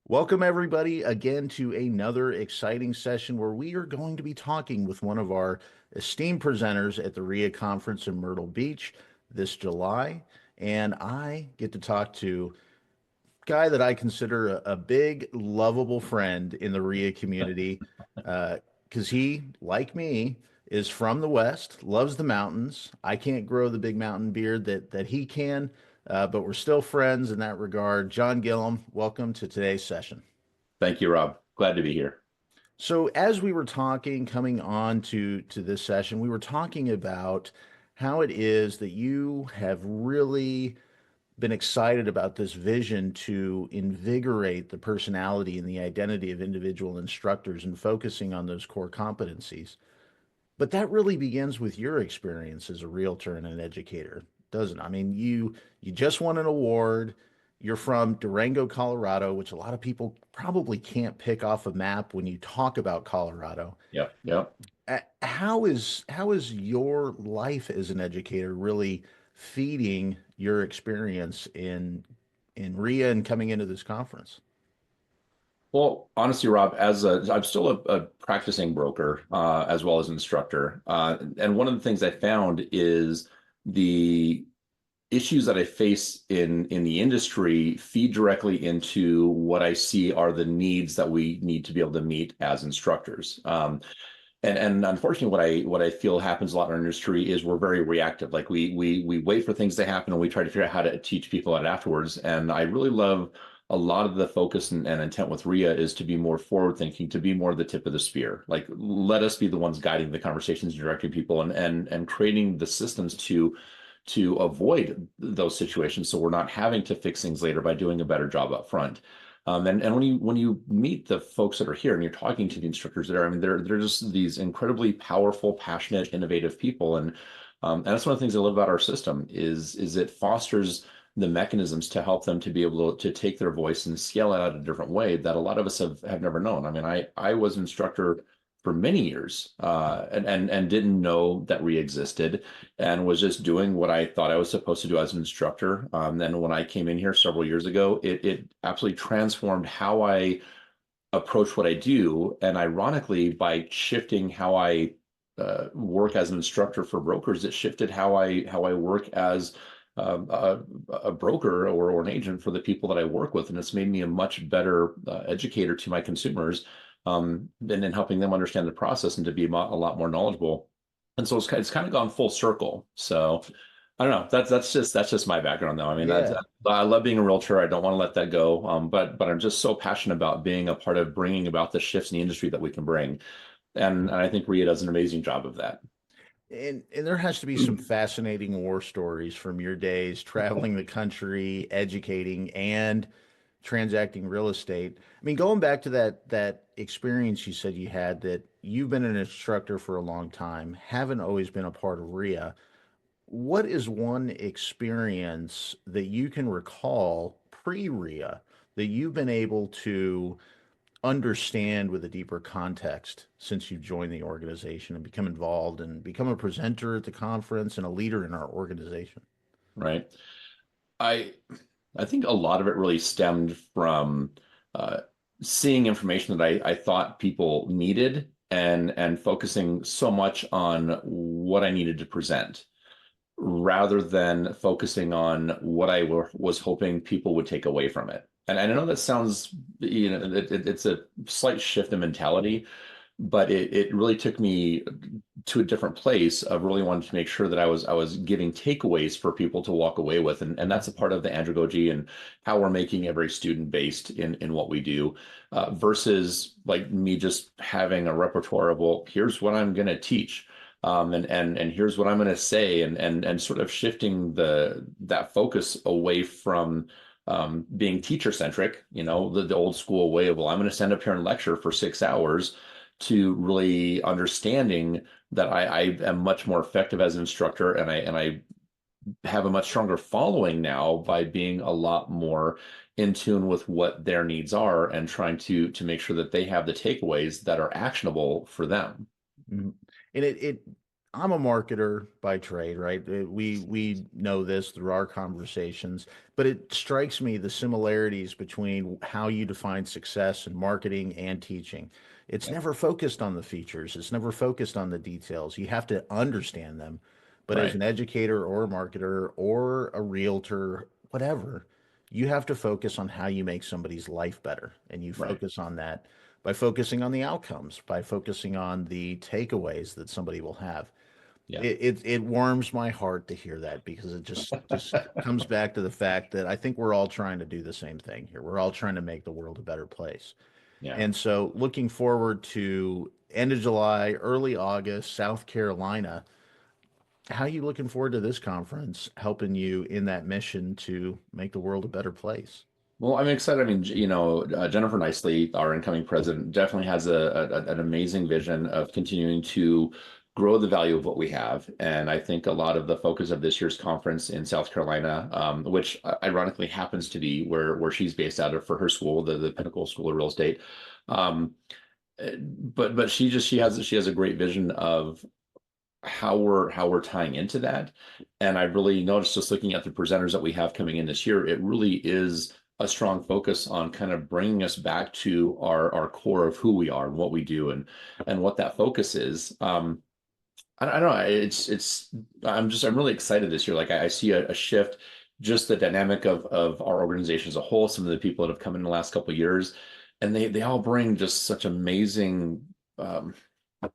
Welcome, everybody, again to another exciting session where we are going to be talking with one of our esteemed presenters at the RIA conference in Myrtle Beach this July. And I get to talk to a guy that I consider a big, lovable friend in the RIA community because he, like me, is from the West, loves the mountains. I can't grow the big mountain beard that he can, but we're still friends in that regard. John Gillam, welcome to today's session. Thank you, Rob. Glad to be here. So as we were talking, coming on to this session, we were talking about how it is that you have really been excited about this vision to invigorate the personality and the identity of individual instructors and focusing on those core competencies. But that really begins with your experience as a realtor and an educator, doesn't it? I mean, you just won an award. You're from Durango, Colorado, which a lot of people probably can't pick off a map when you talk about Colorado. Yep, yep. How is your life as an educator really feeding your experience in RIA and coming into this conference? Well, honestly, Rob, I'm still a practicing broker as well as instructor, and one of the things I found is the issues that I face in the industry feed directly into what I see are the needs that we need to be able to meet as instructors. And unfortunately, what I feel happens a lot in our industry is we're very reactive. Like we wait for things to happen and we try to figure out how to teach people that afterwards. And I really love a lot of the focus and intent with RIA is to be more forward thinking, to be more the tip of the spear. Like let us be the ones guiding the conversations, directing people, and creating the systems to avoid those situations so we're not having to fix things later by doing a better job up front. And when you meet the folks that are here and you're talking to the instructors there, I mean they're just these incredibly powerful, passionate, innovative people, and that's one of the things I love about our system is it fosters the mechanisms to help them to be able to take their voice and scale it out a different way that a lot of us have never known. I mean, I was an instructor for many years and didn't know that RE existed and was just doing what I thought I was supposed to do as an instructor. Then when I came in here several years ago, it absolutely transformed how I approach what I do. And ironically, by shifting how I work as an instructor for brokers, it shifted how I work as a broker or an agent for the people that I work with, and it's made me a much better educator to my consumers, and in helping them understand the process and to be a lot more knowledgeable. And so it's kind of gone full circle. So I don't know. That's just my background, though. I mean, Yeah. I love being a realtor. I don't want to let that go. But I'm just so passionate about being a part of bringing about the shifts in the industry that we can bring, and I think Rhea does an amazing job of that. And there has to be some fascinating war stories from your days traveling the country, educating and transacting real estate. I mean, going back to that experience you said you had that you've been an instructor for a long time, haven't always been a part of RIA. What is one experience that you can recall pre-RIA that you've been able to understand with a deeper context since you've joined the organization and become involved and become a presenter at the conference and a leader in our organization? Right. I I think a lot of it really stemmed from uh, seeing information that I thought people needed and focusing so much on what I needed to present rather than focusing on what was hoping people would take away from it. And I know that sounds, it's a slight shift in mentality, but it really took me to a different place of really wanting to make sure that I was giving takeaways for people to walk away with, and that's a part of the andragogy and how we're making it very student based in what we do, versus like me just having a repertoire of, well, here's what I'm going to teach. And here's what I'm going to say, and sort of shifting that focus away from being teacher centric, the old school way of, well, I'm going to stand up here and lecture for 6 hours, to really understanding that I am much more effective as an instructor, and I have a much stronger following now by being a lot more in tune with what their needs are and trying to make sure that they have the takeaways that are actionable for them. Mhm. And it I'm a marketer by trade, right? We know this through our conversations, but it strikes me the similarities between how you define success in marketing and teaching. It's Yeah. never focused on the features. It's never focused on the details. You have to understand them. But as Right. an educator or a marketer or a realtor, whatever, you have to focus on how you make somebody's life better. And you Right. focus on that by focusing on the outcomes, by focusing on the takeaways that somebody will have. Yeah. It warms my heart to hear that because it just comes back to the fact that I think we're all trying to do the same thing here. We're all trying to make the world a better place. Yeah. And so looking forward to end of July, early August, South Carolina. How are you looking forward to this conference helping you in that mission to make the world a better place? Well, I'm excited. I mean, Jennifer Nicely, our incoming president, definitely has an amazing vision of continuing to grow the value of what we have. And I think a lot of the focus of this year's conference in South Carolina, which ironically happens to be where she's based out of for her school, the Pinnacle School of Real Estate. Um, but she has a great vision of how we're tying into that. And I really noticed just looking at the presenters that we have coming in this year, it really is a strong focus on kind of bringing us back to our core of who we are and what we do and what that focus is. I don't know. I'm really excited this year. Like I see a shift, just the dynamic of our organization as a whole. Some of the people that have come in the last couple of years, and they all bring just such amazing. Um, I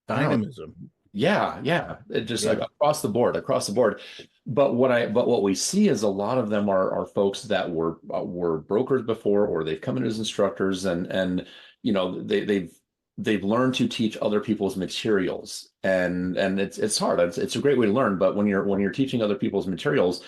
don't know. Dynamism. Yeah, yeah. It just Yeah. across the board, across the board. But what we see is a lot of them are folks that were brokers before, or they've come in as instructors, and they've learned to teach other people's materials, and it's hard. It's a great way to learn, but when you're teaching other people's materials,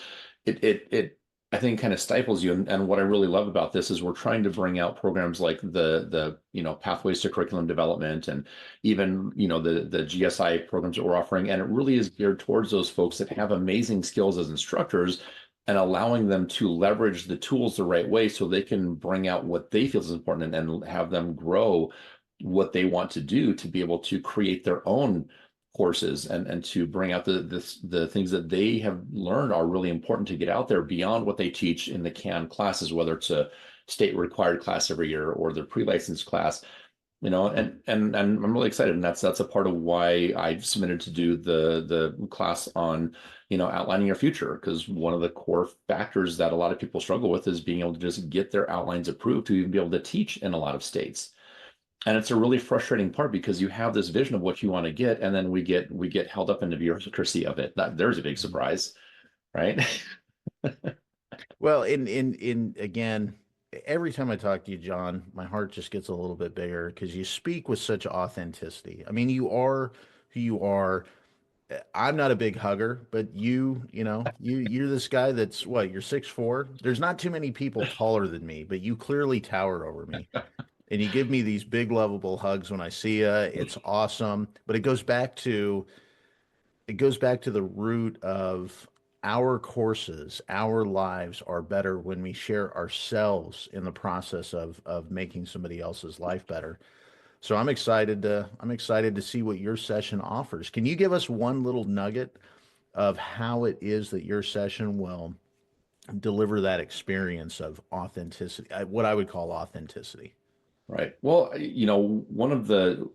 it I think kind of stifles you. And what I really love about this is we're trying to bring out programs like the pathways to curriculum development and even the GSI programs that we're offering, and it really is geared towards those folks that have amazing skills as instructors and allowing them to leverage the tools the right way so they can bring out what they feel is important and have them grow what they want to do to be able to create their own courses and to bring out the things that they have learned are really important to get out there beyond what they teach in the CAN classes, whether it's a state required class every year or the pre-licensed class. And I'm really excited, and that's a part of why I submitted to do the class on outlining your future, because one of the core factors that a lot of people struggle with is being able to just get their outlines approved to even be able to teach in a lot of states. And it's a really frustrating part because you have this vision of what you want to get, and then we get held up in the bureaucracy of it. There's a big surprise, right? Well, in again, every time I talk to you, John, my heart just gets a little bit bigger because you speak with such authenticity. I mean, you are who you are. I'm not a big hugger, but you're this guy that's what, you're 6'4". There's not too many people taller than me, but you clearly tower over me. And you give me these big lovable hugs when I see you. It's awesome. But it goes back to the root of our courses, our lives are better when we share ourselves in the process of making somebody else's life better. So I'm excited to see what your session offers. Can you give us one little nugget of how it is that your session will deliver that experience of authenticity, what I would call authenticity? Right. Well, one of the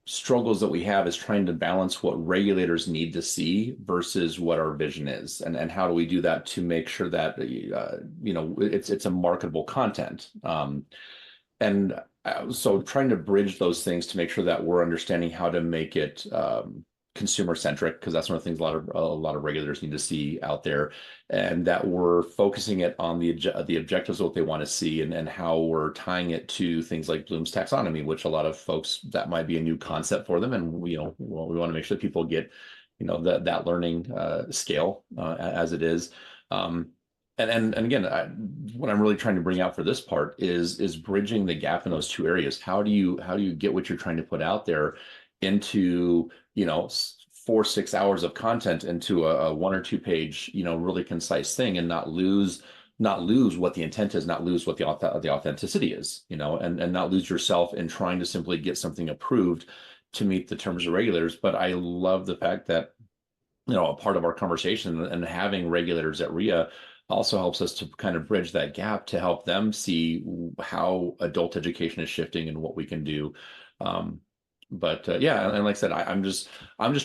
struggles that we have is trying to balance what regulators need to see versus what our vision is, and how do we do that to make sure that it's a marketable content. And so trying to bridge those things to make sure that we're understanding how to make it consumer centric, because that's one of the things a lot of regulators need to see out there, and that we're focusing it on the objectives of what they want to see, and how we're tying it to things like Bloom's taxonomy, which a lot of folks, that might be a new concept for them, and we want to make sure that people get that learning scale as it is. And again, what I'm really trying to bring out for this part is bridging the gap in those two areas. How do you get what you're trying to put out there into 4-6 hours of content into a 1 or 2 page really concise thing, and not lose what the intent is, not lose what the authenticity is, and not lose yourself in trying to simply get something approved to meet the terms of regulators, but I love the fact that a part of our conversation and having regulators at RIA also helps us to kind of bridge that gap to help them see how adult education is shifting and what we can do. Um, but yeah, and like I said, I'm just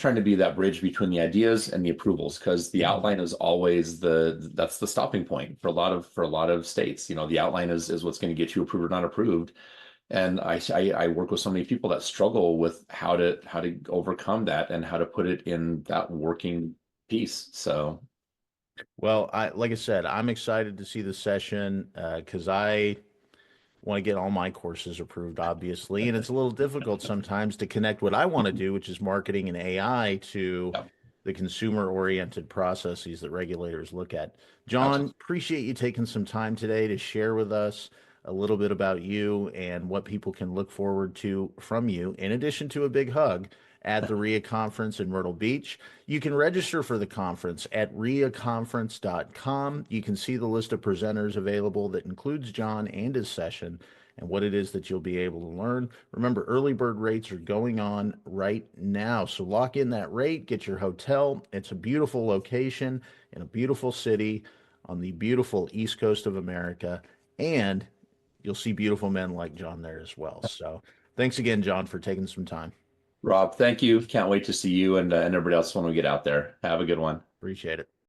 trying to be that bridge between the ideas and the approvals because the outline is always that's the stopping point for a lot of states. The outline is what's going to get you approved or not approved. And I work with so many people that struggle with how to overcome that and how to put it in that working piece. So Well, like I said, I'm excited to see the session because I want to get all my courses approved, obviously, and it's a little difficult sometimes to connect what I want to do, which is marketing and AI, to yeah, the consumer-oriented processes that regulators look at. John, absolutely. appreciate you taking some time today to share with us a little bit about you and what people can look forward to from you, in addition to a big hug at the RIA conference in Myrtle Beach. You can register for the conference at riaconference.com. You can see the list of presenters available that includes John and his session and what it is that you'll be able to learn. Remember, early bird rates are going on right now. So lock in that rate, get your hotel. It's a beautiful location in a beautiful city on the beautiful East Coast of America. And you'll see beautiful men like John there as well. So thanks again, John, for taking some time. Rob, thank you. Can't wait to see you and everybody else when we get out there. Have a good one. Appreciate it.